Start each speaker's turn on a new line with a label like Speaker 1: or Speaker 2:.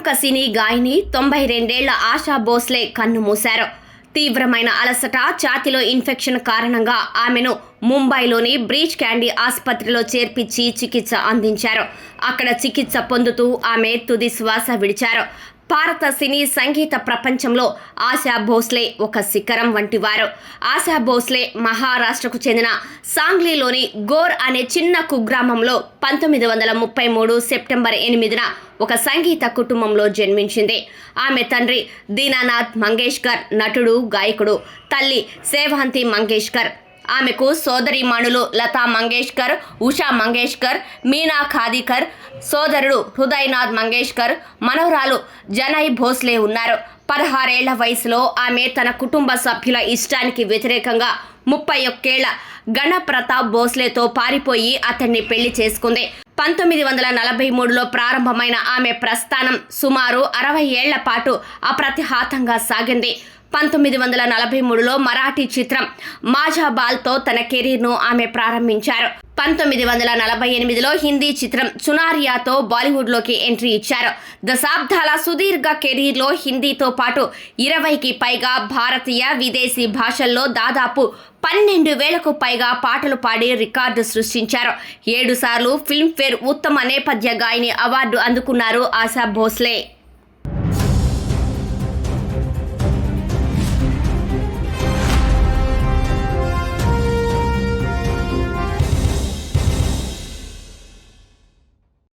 Speaker 1: ప్రముఖ సినీ గాయని 92 ఆశా భోస్లే కన్నుమూశారు. తీవ్రమైన అలసట, ఛాతీలో ఇన్ఫెక్షన్ కారణంగా ఆమెను ముంబైలోని బ్రీచ్ క్యాండీ ఆసుపత్రిలో చేర్పించి చికిత్స అందించారు. అక్కడ చికిత్స పొందుతూ ఆమె తుది శ్వాస విడిచారు. భారత సినీ సంగీత ప్రపంచంలో ఆశా భోస్లే ఒక శిఖరం వంటివారు. ఆశా భోస్లే మహారాష్ట్రకు చెందిన సాంగ్లీలోని గోర్ అనే చిన్న కుగ్రామంలో 1933 సెప్టెంబర్ 8న ఒక సంగీత కుటుంబంలో జన్మించింది. ఆమె తండ్రి దీనానాథ్ మంగేష్కర్ నటుడు, గాయకుడు. తల్లి సేవాంతి మంగేష్కర్. ఆమెకు సోదరీమణులు లతా మంగేష్కర్, ఉషా మంగేష్కర్, మీనా ఖాదీకర్, సోదరుడు హృదయనాథ్ మంగేష్కర్, మనవరాలు జనై భోస్లే ఉన్నారు. 16 ఏళ్ల వయసులో ఆమె తన కుటుంబ సభ్యుల ఇష్టానికి వ్యతిరేకంగా 31 ఏళ్ల గణప్రతాప్ భోస్లేతో పారిపోయి అతన్ని పెళ్లి చేసుకుంది. 1943లో ప్రారంభమైన ఆమె ప్రస్థానం సుమారు 60 ఏళ్ల పాటు అప్రతిహాతంగా సాగింది. 1943లో మరాఠీ చిత్రం మాఝాబాల్తో తన కెరీర్ను ఆమె ప్రారంభించారు. 1948లో హిందీ చిత్రం చునారియాతో బాలీవుడ్లోకి ఎంట్రీ ఇచ్చారు. దశాబ్దాల సుదీర్ఘ కెరీర్లో హిందీతో పాటు 20కి పైగా భారతీయ, విదేశీ భాషల్లో దాదాపు 12,000కు పైగా పాటలు పాడి రికార్డు సృష్టించారు. 7 సార్లు ఫిల్మ్ఫేర్ ఉత్తమ నేపథ్య గాయని అవార్డు అందుకున్నారు ఆశా భోస్లే.